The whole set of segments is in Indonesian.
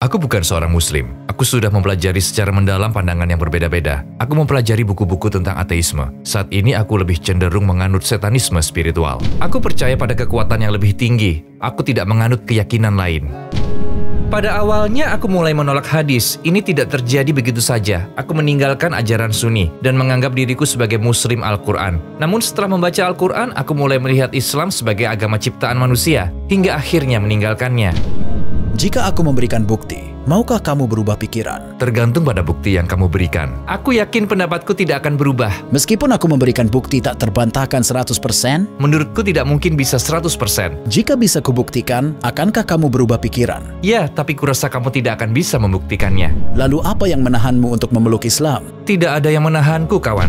Aku bukan seorang muslim. Aku sudah mempelajari secara mendalam pandangan yang berbeda-beda. Aku mempelajari buku-buku tentang ateisme. Saat ini aku lebih cenderung menganut satanisme spiritual. Aku percaya pada kekuatan yang lebih tinggi. Aku tidak menganut keyakinan lain. Pada awalnya aku mulai menolak hadis. Ini tidak terjadi begitu saja. Aku meninggalkan ajaran Sunni dan menganggap diriku sebagai muslim Al-Quran. Namun setelah membaca Al-Quran, aku mulai melihat Islam sebagai agama ciptaan manusia, hingga akhirnya meninggalkannya. Jika aku memberikan bukti, maukah kamu berubah pikiran? Tergantung pada bukti yang kamu berikan. Aku yakin pendapatku tidak akan berubah. Meskipun aku memberikan bukti tak terbantahkan 100%, Menurutku tidak mungkin bisa 100%. jika bisa kubuktikan, akankah kamu berubah pikiran? Ya, tapi kurasa kamu tidak akan bisa membuktikannya. Lalu apa yang menahanmu untuk memeluk Islam? Tidak ada yang menahanku, kawan.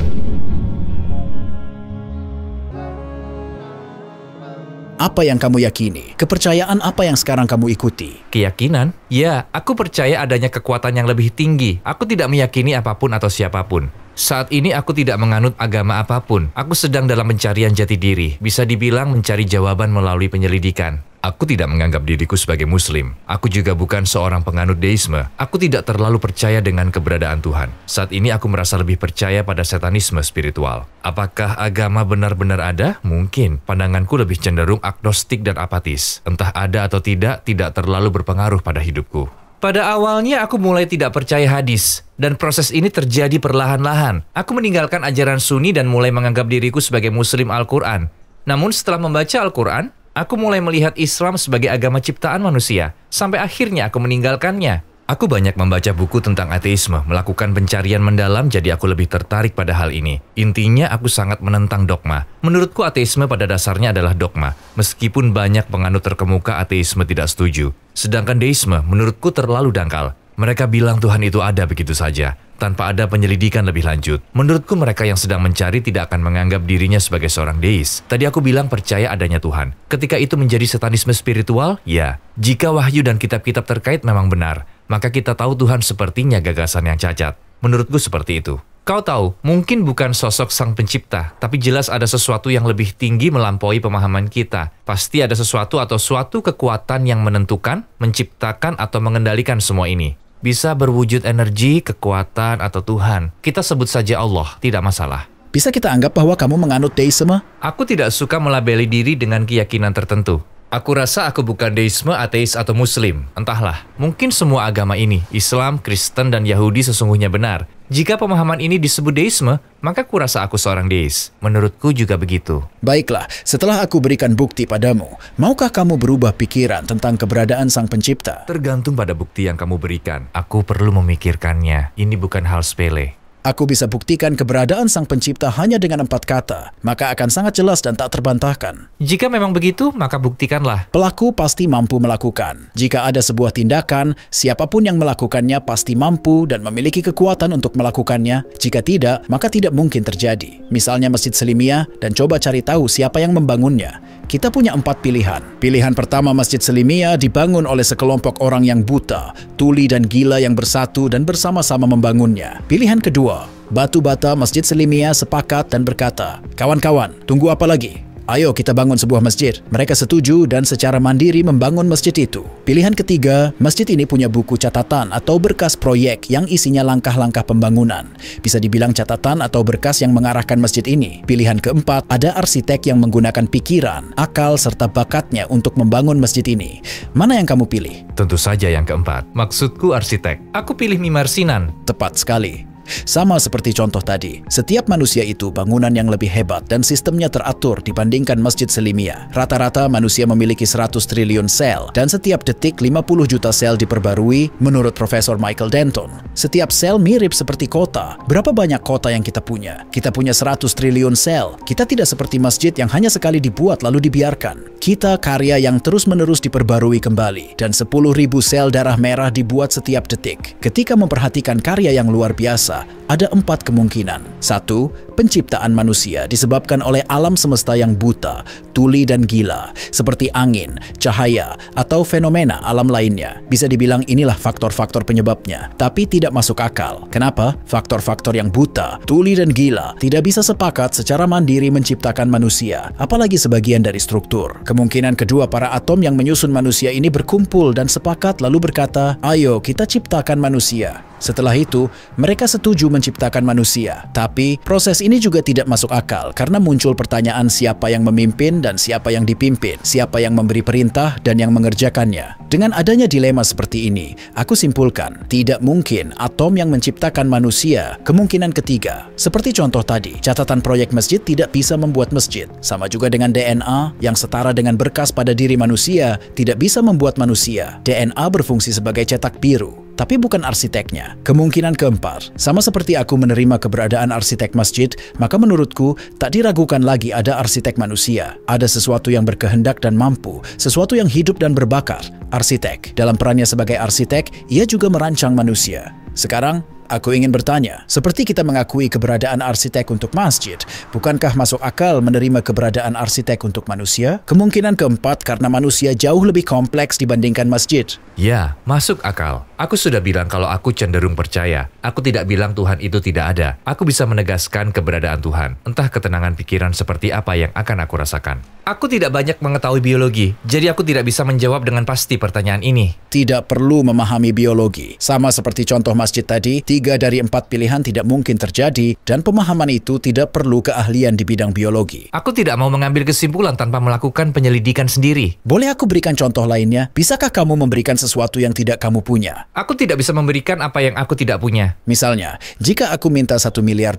Apa yang kamu yakini? Kepercayaan apa yang sekarang kamu ikuti? Keyakinan? Ya, aku percaya adanya kekuatan yang lebih tinggi. Aku tidak meyakini apapun atau siapapun. Saat ini aku tidak menganut agama apapun. Aku sedang dalam pencarian jati diri. Bisa dibilang mencari jawaban melalui penyelidikan. Aku tidak menganggap diriku sebagai muslim. Aku juga bukan seorang penganut deisme. Aku tidak terlalu percaya dengan keberadaan Tuhan. Saat ini aku merasa lebih percaya pada satanisme spiritual. Apakah agama benar-benar ada? Mungkin. Pandanganku lebih cenderung agnostik dan apatis. Entah ada atau tidak terlalu berpengaruh pada hidupku. Pada awalnya aku mulai tidak percaya hadis, dan proses ini terjadi perlahan-lahan. Aku meninggalkan ajaran Sunni dan mulai menganggap diriku sebagai muslim Al-Quran. Namun setelah membaca Al-Quran, aku mulai melihat Islam sebagai agama ciptaan manusia, sampai akhirnya aku meninggalkannya. Aku banyak membaca buku tentang ateisme, melakukan pencarian mendalam, jadi aku lebih tertarik pada hal ini. Intinya, aku sangat menentang dogma. Menurutku ateisme pada dasarnya adalah dogma, meskipun banyak penganut terkemuka ateisme tidak setuju. Sedangkan deisme menurutku terlalu dangkal. Mereka bilang Tuhan itu ada begitu saja, tanpa ada penyelidikan lebih lanjut. Menurutku mereka yang sedang mencari tidak akan menganggap dirinya sebagai seorang deis. Tadi aku bilang percaya adanya Tuhan. Ketika itu menjadi satanisme spiritual, ya. Jika wahyu dan kitab-kitab terkait memang benar, maka kita tahu Tuhan sepertinya gagasan yang cacat. Menurutku seperti itu. Kau tahu, mungkin bukan sosok sang pencipta, tapi jelas ada sesuatu yang lebih tinggi melampaui pemahaman kita. Pasti ada sesuatu atau suatu kekuatan yang menentukan, menciptakan, atau mengendalikan semua ini. Bisa berwujud energi, kekuatan, atau Tuhan. Kita sebut saja Allah, tidak masalah. Bisa kita anggap bahwa kamu menganut deisme? Aku tidak suka melabeli diri dengan keyakinan tertentu. Aku rasa aku bukan deisme, ateis, atau muslim. Entahlah, mungkin semua agama ini, Islam, Kristen, dan Yahudi sesungguhnya benar. Jika pemahaman ini disebut deisme, maka kurasa aku seorang deis. Menurutku juga begitu. Baiklah, setelah aku berikan bukti padamu, maukah kamu berubah pikiran tentang keberadaan Sang Pencipta? Tergantung pada bukti yang kamu berikan. Aku perlu memikirkannya. Ini bukan hal sepele. Aku bisa buktikan keberadaan Sang Pencipta hanya dengan 4 kata, maka akan sangat jelas dan tak terbantahkan. Jika memang begitu, maka buktikanlah. Pelaku pasti mampu melakukan. Jika ada sebuah tindakan, siapapun yang melakukannya pasti mampu dan memiliki kekuatan untuk melakukannya. Jika tidak, maka tidak mungkin terjadi. Misalnya Masjid Selimiyah, dan coba cari tahu siapa yang membangunnya. Kita punya 4 pilihan. Pilihan pertama, Masjid Selimiyah dibangun oleh sekelompok orang yang buta, tuli dan gila yang bersatu dan bersama-sama membangunnya. Pilihan kedua, batu bata Masjid Selimiyah sepakat dan berkata, "Kawan-kawan, tunggu apa lagi? Ayo kita bangun sebuah masjid." Mereka setuju dan secara mandiri membangun masjid itu. Pilihan ketiga, masjid ini punya buku catatan atau berkas proyek yang isinya langkah-langkah pembangunan. Bisa dibilang catatan atau berkas yang mengarahkan masjid ini. Pilihan keempat, ada arsitek yang menggunakan pikiran, akal, serta bakatnya untuk membangun masjid ini. Mana yang kamu pilih? Tentu saja yang keempat. Maksudku arsitek. Aku pilih Mimar Sinan. Tepat sekali. Sama seperti contoh tadi, setiap manusia itu bangunan yang lebih hebat dan sistemnya teratur dibandingkan Masjid Selimiyah. Rata-rata manusia memiliki 100 triliun sel dan setiap detik 50 juta sel diperbarui menurut Profesor Michael Denton. Setiap sel mirip seperti kota. Berapa banyak kota yang kita punya? Kita punya 100 triliun sel. Kita tidak seperti masjid yang hanya sekali dibuat lalu dibiarkan. Kita karya yang terus-menerus diperbarui kembali dan 10.000 sel darah merah dibuat setiap detik. Ketika memperhatikan karya yang luar biasa, ada 4 kemungkinan. 1. Penciptaan manusia disebabkan oleh alam semesta yang buta, tuli dan gila, seperti angin, cahaya, atau fenomena alam lainnya. Bisa dibilang inilah faktor-faktor penyebabnya, tapi tidak masuk akal. Kenapa? Faktor-faktor yang buta, tuli dan gila tidak bisa sepakat secara mandiri menciptakan manusia, apalagi sebagian dari struktur. Kemungkinan kedua para atom yang menyusun manusia ini berkumpul dan sepakat lalu berkata, "Ayo kita ciptakan manusia." Setelah itu, mereka setuju menciptakan manusia. Tapi, proses ini juga tidak masuk akal karena muncul pertanyaan siapa yang memimpin dan siapa yang dipimpin, siapa yang memberi perintah dan yang mengerjakannya. Dengan adanya dilema seperti ini, aku simpulkan, tidak mungkin atom yang menciptakan manusia. Kemungkinan ketiga, seperti contoh tadi, catatan proyek masjid tidak bisa membuat masjid. Sama juga dengan DNA yang setara dengan berkas pada diri manusia, tidak bisa membuat manusia. DNA berfungsi sebagai cetak biru, tapi bukan arsiteknya. Kemungkinan keempat, sama seperti aku menerima keberadaan arsitek masjid, maka menurutku tak diragukan lagi ada arsitek manusia. Ada sesuatu yang berkehendak dan mampu, sesuatu yang hidup dan berbakat. Arsitek, dalam perannya sebagai arsitek, ia juga merancang manusia. Sekarang, aku ingin bertanya, seperti kita mengakui keberadaan arsitek untuk masjid, bukankah masuk akal menerima keberadaan arsitek untuk manusia? Kemungkinan keempat karena manusia jauh lebih kompleks dibandingkan masjid. Ya, masuk akal. Aku sudah bilang kalau aku cenderung percaya. Aku tidak bilang Tuhan itu tidak ada. Aku bisa menegaskan keberadaan Tuhan. Entah ketenangan pikiran seperti apa yang akan aku rasakan. Aku tidak banyak mengetahui biologi, jadi aku tidak bisa menjawab dengan pasti pertanyaan ini. Tidak perlu memahami biologi. Sama seperti contoh masjid tadi, 3 dari 4 pilihan tidak mungkin terjadi, dan pemahaman itu tidak perlu keahlian di bidang biologi. Aku tidak mau mengambil kesimpulan tanpa melakukan penyelidikan sendiri. Boleh aku berikan contoh lainnya? Bisakah kamu memberikan sesuatu yang tidak kamu punya? Aku tidak bisa memberikan apa yang aku tidak punya. Misalnya, jika aku minta $1 miliar,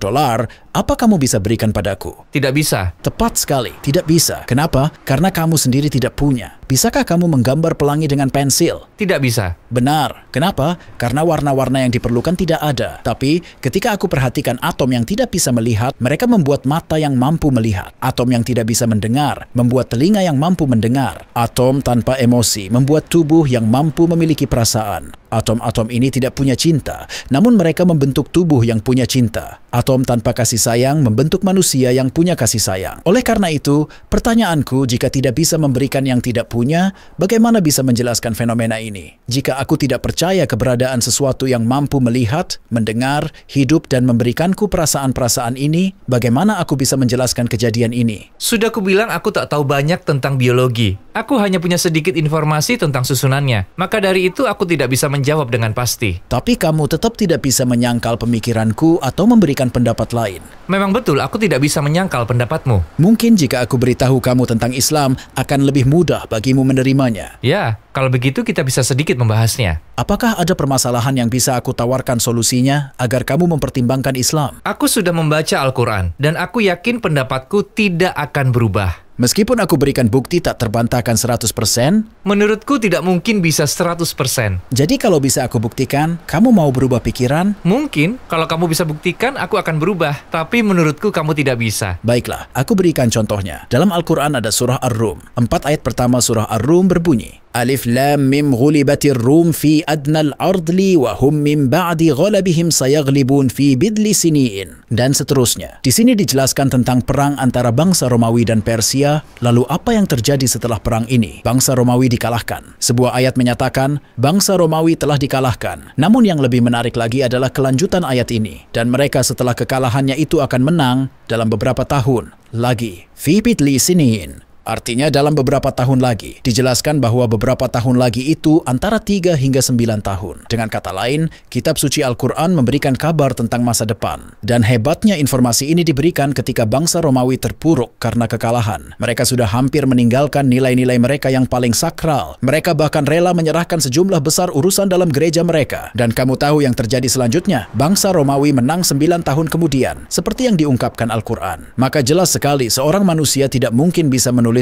apa kamu bisa berikan padaku? Tidak bisa. Tepat sekali, tidak bisa. Kenapa? Karena kamu sendiri tidak punya. Bisakah kamu menggambar pelangi dengan pensil? Tidak bisa. Benar. Kenapa? Karena warna-warna yang diperlukan tidak ada. Tapi, ketika aku perhatikan atom yang tidak bisa melihat, mereka membuat mata yang mampu melihat. Atom yang tidak bisa mendengar, membuat telinga yang mampu mendengar. Atom tanpa emosi, membuat tubuh yang mampu memiliki perasaan. Atom-atom ini tidak punya cinta, namun mereka membentuk tubuh yang punya cinta. Atom tanpa kasih sayang membentuk manusia yang punya kasih sayang. Oleh karena itu, pertanyaanku, jika tidak bisa memberikan yang tidak punya, bagaimana bisa menjelaskan fenomena ini? Jika aku tidak percaya keberadaan sesuatu yang mampu melihat, mendengar, hidup, dan memberikanku perasaan-perasaan ini, bagaimana aku bisa menjelaskan kejadian ini? Sudah kubilang aku tak tahu banyak tentang biologi. Aku hanya punya sedikit informasi tentang susunannya. Maka dari itu aku tidak bisa menjawab dengan pasti. Tapi kamu tetap tidak bisa menyangkal pemikiranku atau memberikan pendapat lain. Memang betul, aku tidak bisa menyangkal pendapatmu. Mungkin jika aku beritahu kamu tentang Islam, akan lebih mudah bagimu menerimanya. Ya, kalau begitu kita bisa sedikit membahasnya. Apakah ada permasalahan yang bisa aku tawarkan solusinya agar kamu mempertimbangkan Islam? Aku sudah membaca Al-Quran, dan aku yakin pendapatku tidak akan berubah. Meskipun aku berikan bukti tak terbantahkan 100%, menurutku tidak mungkin bisa 100%. Jadi kalau bisa aku buktikan, kamu mau berubah pikiran? Mungkin, kalau kamu bisa buktikan, aku akan berubah. Tapi menurutku kamu tidak bisa. Baiklah, aku berikan contohnya. Dalam Al-Quran ada surah Ar-Rum. 4 ayat pertama surah Ar-Rum berbunyi, Alif Lam Mim ghulibatir Rum fi adnal ardli wa hum min ba'di ghalabihim sayaglibun fi bidli siniin. Dan seterusnya. Di sini dijelaskan tentang perang antara bangsa Romawi dan Persia. Lalu apa yang terjadi setelah perang ini? Bangsa Romawi dikalahkan. Sebuah ayat menyatakan bangsa Romawi telah dikalahkan. Namun yang lebih menarik lagi adalah kelanjutan ayat ini. Dan mereka setelah kekalahannya itu akan menang dalam beberapa tahun lagi. Fi bidli siniin. Artinya dalam beberapa tahun lagi. Dijelaskan bahwa beberapa tahun lagi itu antara 3 hingga 9 tahun. Dengan kata lain, kitab suci Al-Quran memberikan kabar tentang masa depan. Dan hebatnya informasi ini diberikan ketika bangsa Romawi terpuruk karena kekalahan. Mereka sudah hampir meninggalkan nilai-nilai mereka yang paling sakral. Mereka bahkan rela menyerahkan sejumlah besar urusan dalam gereja mereka. Dan kamu tahu yang terjadi selanjutnya? Bangsa Romawi menang 9 tahun kemudian. Seperti yang diungkapkan Al-Quran. Maka jelas sekali seorang manusia tidak mungkin bisa menulis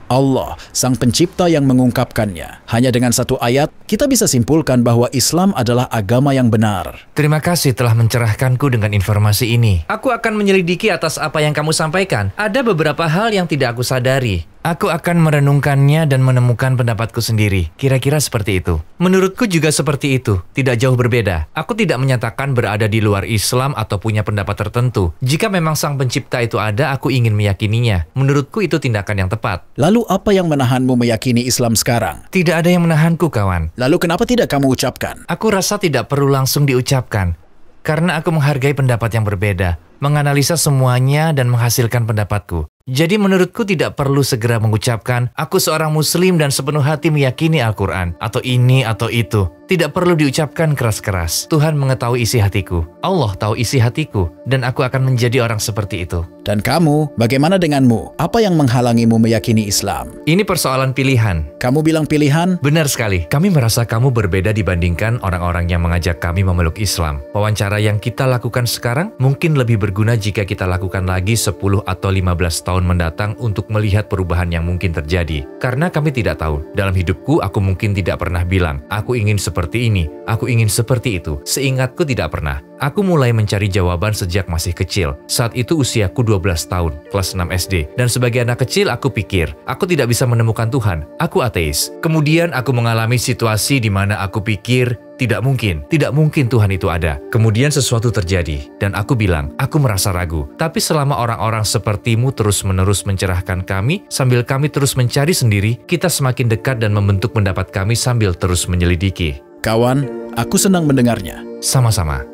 Allah, sang pencipta yang mengungkapkannya. Hanya dengan satu ayat, kita bisa simpulkan bahwa Islam adalah agama yang benar. Terima kasih telah mencerahkanku dengan informasi ini. Aku akan menyelidiki atas apa yang kamu sampaikan. Ada beberapa hal yang tidak aku sadari. Aku akan merenungkannya dan menemukan pendapatku sendiri. Kira-kira seperti itu. Menurutku juga seperti itu. Tidak jauh berbeda. Aku tidak menyatakan berada di luar Islam atau punya pendapat tertentu. Jika memang Sang Pencipta itu ada, aku ingin meyakininya. Menurutku itu tindakan yang tepat. Lalu apa yang menahanmu meyakini Islam sekarang? Tidak ada yang menahanku, kawan. Lalu kenapa tidak kamu ucapkan? Aku rasa tidak perlu langsung diucapkan. Karena aku menghargai pendapat yang berbeda, menganalisa semuanya dan menghasilkan pendapatku. Jadi menurutku tidak perlu segera mengucapkan, aku seorang muslim dan sepenuh hati meyakini Al-Quran, atau ini atau itu. Tidak perlu diucapkan keras-keras. Tuhan mengetahui isi hatiku. Allah tahu isi hatiku, dan aku akan menjadi orang seperti itu. Dan kamu, bagaimana denganmu? Apa yang menghalangimu meyakini Islam? Ini persoalan pilihan. Kamu bilang pilihan? Benar sekali. Kami merasa kamu berbeda dibandingkan orang-orang yang mengajak kami memeluk Islam. Wawancara yang kita lakukan sekarang mungkin lebih berguna jika kita lakukan lagi 10 atau 15 tahun mendatang untuk melihat perubahan yang mungkin terjadi. Karena kami tidak tahu. Dalam hidupku, aku mungkin tidak pernah bilang, aku ingin seperti ini, aku ingin seperti itu. Seingatku tidak pernah. Aku mulai mencari jawaban sejak masih kecil. Saat itu usiaku 12 tahun, kelas 6 SD. Dan sebagai anak kecil, aku pikir, aku tidak bisa menemukan Tuhan. Aku ateis. Kemudian aku mengalami situasi di mana aku pikir, tidak mungkin Tuhan itu ada. Kemudian sesuatu terjadi, dan aku bilang, aku merasa ragu. Tapi selama orang-orang sepertimu terus-menerus mencerahkan kami, sambil kami terus mencari sendiri, kita semakin dekat dan membentuk pendapat kami sambil terus menyelidiki. Kawan, aku senang mendengarnya. Sama-sama.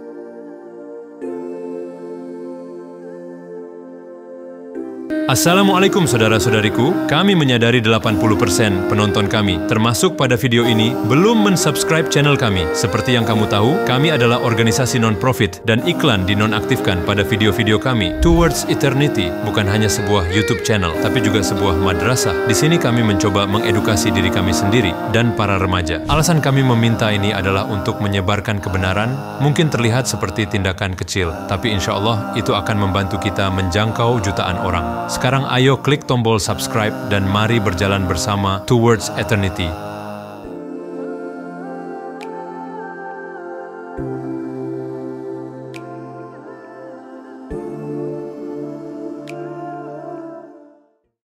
Assalamualaikum saudara-saudariku, kami menyadari 80% penonton kami, termasuk pada video ini, belum mensubscribe channel kami. Seperti yang kamu tahu, kami adalah organisasi non-profit dan iklan dinonaktifkan pada video-video kami. Towards Eternity bukan hanya sebuah YouTube channel, tapi juga sebuah madrasah. Di sini kami mencoba mengedukasi diri kami sendiri dan para remaja. Alasan kami meminta ini adalah untuk menyebarkan kebenaran, mungkin terlihat seperti tindakan kecil, tapi insya Allah itu akan membantu kita menjangkau jutaan orang. Sekarang ayo klik tombol subscribe dan mari berjalan bersama Towards Eternity.